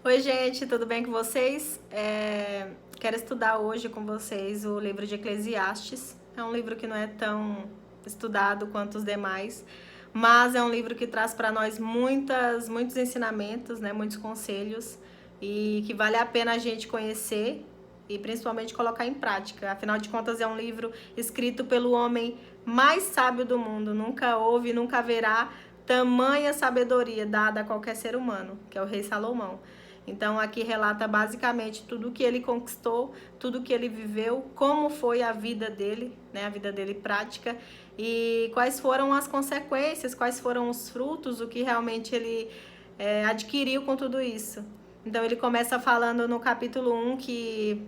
Oi, gente, tudo bem com vocês? Quero estudar hoje com vocês o livro de Eclesiastes. É um livro que não é tão estudado quanto os demais, mas é um livro que traz para nós muitos ensinamentos, né, muitos conselhos e que vale a pena a gente conhecer e principalmente colocar em prática. Afinal de contas, é um livro escrito pelo homem mais sábio do mundo. Nunca houve, nunca haverá tamanha sabedoria dada a qualquer ser humano, que é o rei Salomão. Então aqui relata basicamente tudo o que ele conquistou, tudo o que ele viveu, como foi a vida dele, né, a vida dele prática e quais foram as consequências, quais foram os frutos, o que realmente ele adquiriu com tudo isso. Então ele começa falando no capítulo 1 que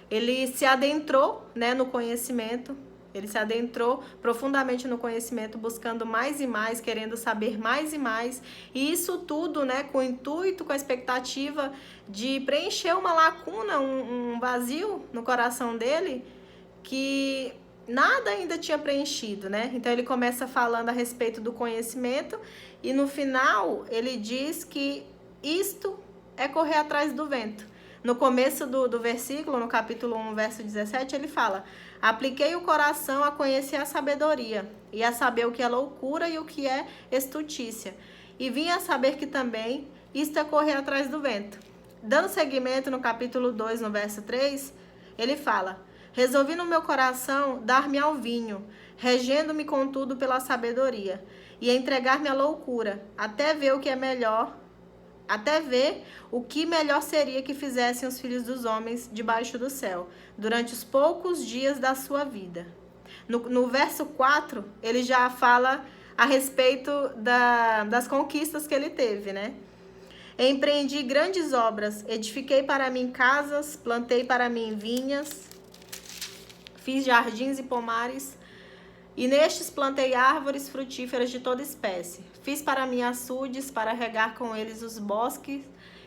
ele se adentrou, né, no conhecimento. Ele se adentrou profundamente no conhecimento, buscando mais e mais, querendo saber mais e mais. E isso tudo, né, com o intuito, com a expectativa de preencher uma lacuna, um vazio no coração dele que nada ainda tinha preenchido, né? Então ele começa falando a respeito do conhecimento e no final ele diz que isto é correr atrás do vento. No começo do versículo, no capítulo 1, verso 17, ele fala: apliquei o coração a conhecer a sabedoria, e a saber o que é loucura e o que é estutícia. E vim a saber que também isto é correr atrás do vento. Dando seguimento no capítulo 2, no verso 3, ele fala: resolvi no meu coração dar-me ao vinho, regendo-me contudo pela sabedoria, e entregar-me à loucura, até ver o que melhor seria que fizessem os filhos dos homens debaixo do céu, durante os poucos dias da sua vida. No verso 4, ele já fala a respeito das conquistas que ele teve, né? Empreendi grandes obras, edifiquei para mim casas, plantei para mim vinhas, fiz jardins e pomares, e nestes plantei árvores frutíferas de toda espécie. Fiz para mim açudes, para regar com eles os bosques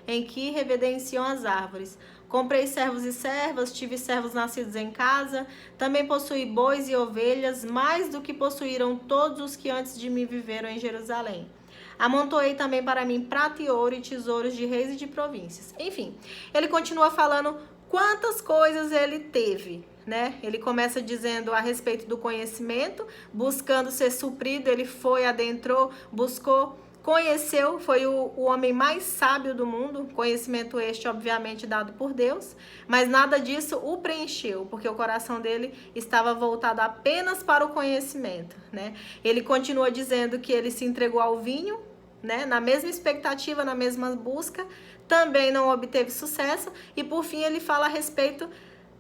em que reverenciam as árvores. Comprei servos e servas, tive servos nascidos em casa. Também possuí bois e ovelhas, mais do que possuíram todos os que antes de mim viveram em Jerusalém. Amontoei também para mim prata e ouro e tesouros de reis e de províncias. Enfim, ele continua falando quantas coisas ele teve, né? Ele começa dizendo a respeito do conhecimento, buscando ser suprido, ele foi, adentrou, buscou, conheceu, foi o homem mais sábio do mundo, conhecimento este obviamente dado por Deus, mas nada disso o preencheu, porque o coração dele estava voltado apenas para o conhecimento, né? Ele continua dizendo que ele se entregou ao vinho, né? Na mesma expectativa, na mesma busca, também não obteve sucesso, e por fim ele fala a respeito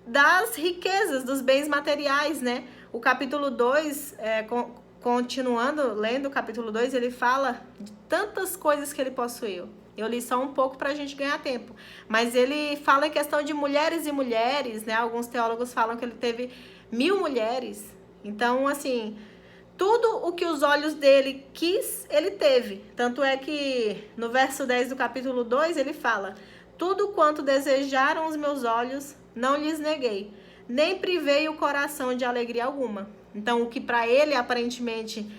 das riquezas, dos bens materiais, né? O capítulo 2, continuando lendo o capítulo 2, ele fala de tantas coisas que ele possuiu. Eu li só um pouco para a gente ganhar tempo. Mas ele fala em questão de mulheres e mulheres, né? Alguns teólogos falam que ele teve 1000 mulheres. Então, assim, tudo o que os olhos dele quis, ele teve. Tanto é que no verso 10 do capítulo 2, ele fala: tudo quanto desejaram os meus olhos, não lhes neguei, nem privei o coração de alegria alguma. Então, o que para ele aparentemente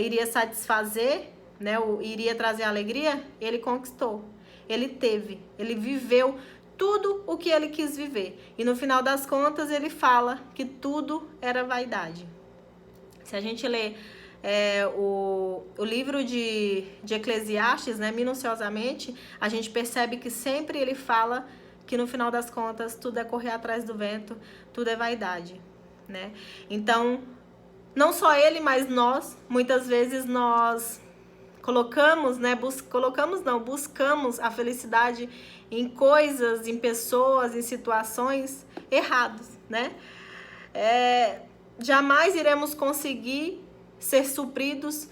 iria satisfazer, né, iria trazer alegria, ele conquistou, ele teve, ele viveu tudo o que ele quis viver. E no final das contas, ele fala que tudo era vaidade. Se a gente lê o livro de Eclesiastes, né, minuciosamente, a gente percebe que sempre ele fala que no final das contas tudo é correr atrás do vento, tudo é vaidade, né? Então, não só ele, mas nós, muitas vezes nós colocamos, né, buscamos a felicidade em coisas, em pessoas, em situações erradas, né? Jamais iremos conseguir ser supridos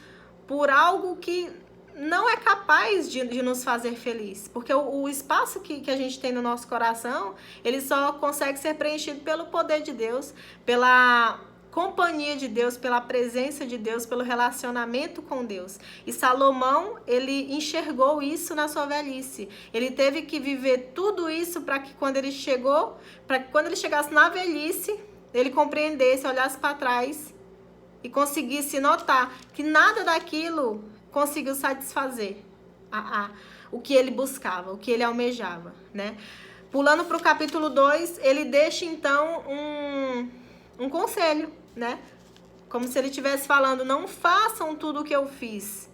por algo que não é capaz de nos fazer feliz, porque o espaço que a gente tem no nosso coração, ele só consegue ser preenchido pelo poder de Deus, pela companhia de Deus, pela presença de Deus, pelo relacionamento com Deus. E Salomão, ele enxergou isso na sua velhice. Ele teve que viver tudo isso para que quando ele chegasse na velhice, ele compreendesse, olhasse para trás e conseguisse notar que nada daquilo conseguiu satisfazer o que ele buscava, o que ele almejava, né? Pulando para o capítulo 2, ele deixa então um conselho, né? Como se ele estivesse falando, não façam tudo o que eu fiz,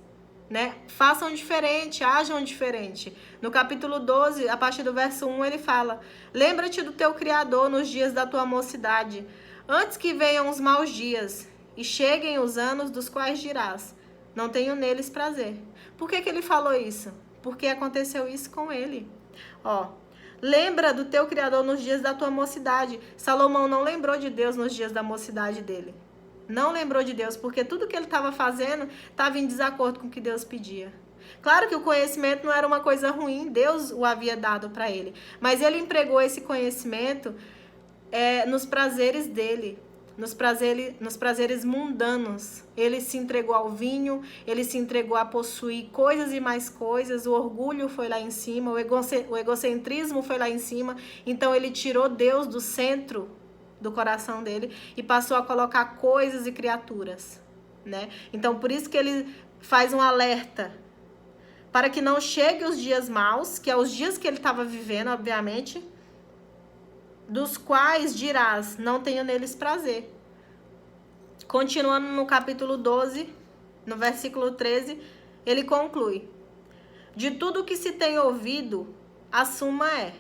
né? Façam diferente, ajam diferente. No capítulo 12, a partir do verso 1, ele fala: lembra-te do teu Criador nos dias da tua mocidade, antes que venham os maus dias e cheguem os anos dos quais dirás, não tenho neles prazer. Por que ele falou isso? Porque aconteceu isso com ele. Ó, lembra do teu Criador nos dias da tua mocidade. Salomão não lembrou de Deus nos dias da mocidade dele. Não lembrou de Deus, porque tudo que ele estava fazendo estava em desacordo com o que Deus pedia. Claro que o conhecimento não era uma coisa ruim, Deus o havia dado para ele. Mas ele empregou esse conhecimento nos prazeres dele, nos prazeres mundanos. Ele se entregou ao vinho, ele se entregou a possuir coisas e mais coisas, o orgulho foi lá em cima, o egocentrismo foi lá em cima. Então ele tirou Deus do centro do coração dele e passou a colocar coisas e criaturas, né? Então por isso que ele faz um alerta para que não chegue os dias maus, que é os dias que ele estava vivendo, obviamente, dos quais dirás, não tenho neles prazer. Continuando no capítulo 12, no versículo 13, ele conclui: de tudo que se tem ouvido, a suma é: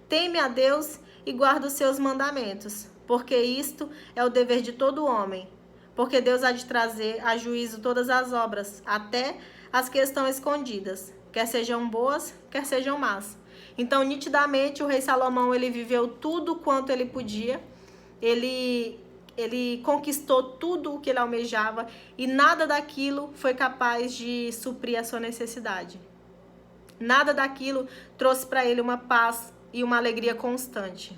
teme a Deus e guarda os seus mandamentos, porque isto é o dever de todo homem, porque Deus há de trazer a juízo todas as obras, até as que estão escondidas, quer sejam boas, quer sejam más. Então, nitidamente, o rei Salomão, ele viveu tudo quanto ele podia, ele conquistou tudo o que ele almejava e nada daquilo foi capaz de suprir a sua necessidade. Nada daquilo trouxe para ele uma paz e uma alegria constante.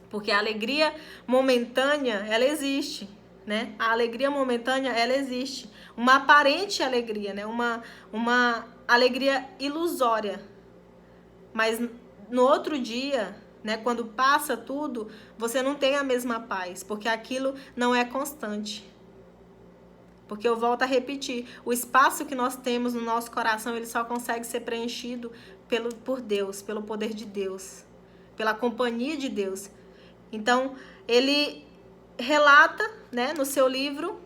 Porque a alegria momentânea, ela existe, né? A alegria momentânea, ela existe. Uma aparente alegria, né? Uma alegria ilusória. Mas no outro dia, né, quando passa tudo, você não tem a mesma paz, porque aquilo não é constante. Porque eu volto a repetir, o espaço que nós temos no nosso coração, ele só consegue ser preenchido por Deus, pelo poder de Deus, pela companhia de Deus. Então, ele relata, né, no seu livro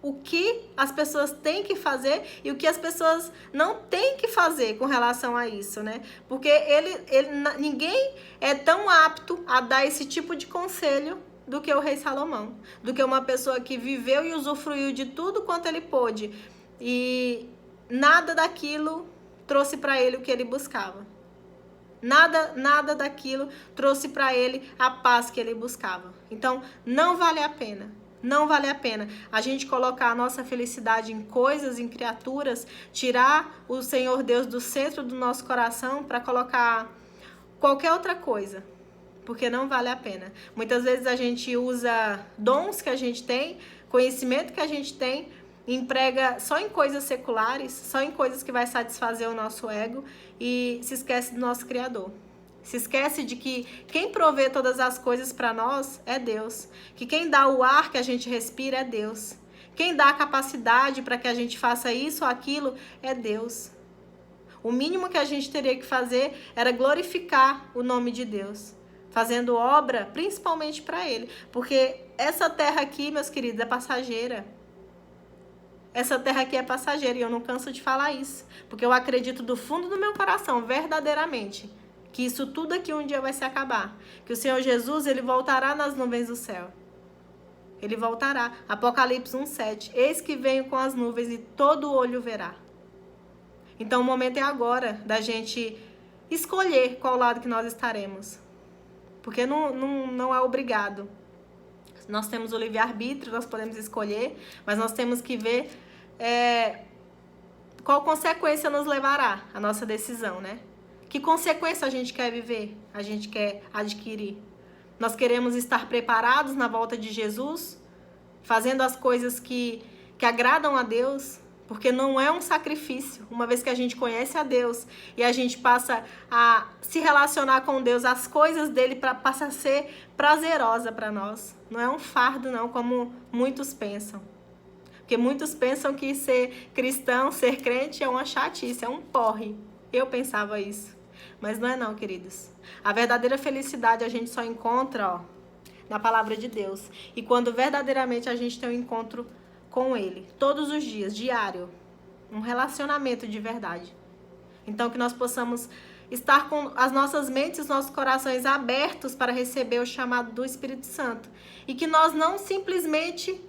o que as pessoas têm que fazer e o que as pessoas não têm que fazer com relação a isso, né? Porque ninguém é tão apto a dar esse tipo de conselho do que o rei Salomão, do que uma pessoa que viveu e usufruiu de tudo quanto ele pôde e nada daquilo trouxe para ele o que ele buscava. Nada daquilo trouxe para ele a paz que ele buscava. Então, não vale a pena. Não vale a pena a gente colocar a nossa felicidade em coisas, em criaturas, tirar o Senhor Deus do centro do nosso coração para colocar qualquer outra coisa, porque não vale a pena. Muitas vezes a gente usa dons que a gente tem, conhecimento que a gente tem, emprega só em coisas seculares, só em coisas que vai satisfazer o nosso ego e se esquece do nosso Criador. Se esquece de que quem provê todas as coisas para nós é Deus. Que quem dá o ar que a gente respira é Deus. Quem dá a capacidade para que a gente faça isso ou aquilo é Deus. O mínimo que a gente teria que fazer era glorificar o nome de Deus, fazendo obra principalmente para Ele. Porque essa terra aqui, meus queridos, é passageira. Essa terra aqui é passageira e eu não canso de falar isso. Porque eu acredito do fundo do meu coração, verdadeiramente, que isso tudo aqui um dia vai se acabar. Que o Senhor Jesus, ele voltará nas nuvens do céu. Ele voltará. Apocalipse 1:7. Eis que venho com as nuvens e todo olho verá. Então o momento é agora da gente escolher qual lado que nós estaremos. Porque não é obrigado. Nós temos o livre-arbítrio, nós podemos escolher, mas nós temos que ver qual consequência nos levará a nossa decisão, né? Que consequência a gente quer viver, a gente quer adquirir? Nós queremos estar preparados na volta de Jesus, fazendo as coisas que agradam a Deus, porque não é um sacrifício. Uma vez que a gente conhece a Deus e a gente passa a se relacionar com Deus, as coisas dele passam a ser prazerosa para nós. Não é um fardo, não, como muitos pensam. Porque muitos pensam que ser cristão, ser crente é uma chatice, é um porre. Eu pensava isso. Mas não é não, queridos. A verdadeira felicidade a gente só encontra, ó, na palavra de Deus. E quando verdadeiramente a gente tem um encontro com Ele. Todos os dias, diário. Um relacionamento de verdade. Então que nós possamos estar com as nossas mentes e os nossos corações abertos para receber o chamado do Espírito Santo. E que nós não simplesmente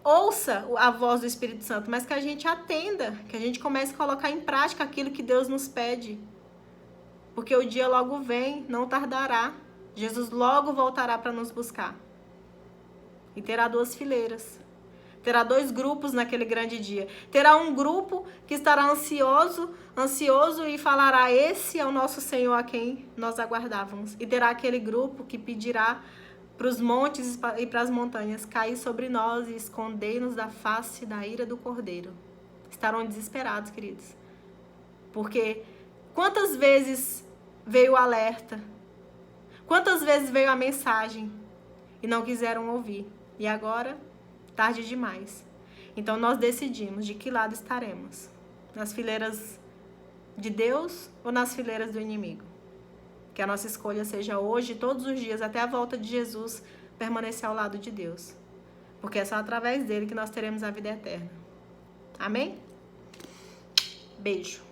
ouça a voz do Espírito Santo, mas que a gente atenda, que a gente comece a colocar em prática aquilo que Deus nos pede. Porque o dia logo vem, não tardará. Jesus logo voltará para nos buscar. E terá 2 fileiras. Terá 2 grupos naquele grande dia. Terá um grupo que estará ansioso e falará: esse é o nosso Senhor a quem nós aguardávamos. E terá aquele grupo que pedirá para os montes e para as montanhas cair sobre nós e esconder-nos da face da ira do Cordeiro. Estarão desesperados, queridos. Porque quantas vezes veio o alerta? Quantas vezes veio a mensagem e não quiseram ouvir? E agora, tarde demais. Então nós decidimos de que lado estaremos. Nas fileiras de Deus ou nas fileiras do inimigo? Que a nossa escolha seja hoje, todos os dias, até a volta de Jesus, permanecer ao lado de Deus. Porque é só através dele que nós teremos a vida eterna. Amém? Beijo.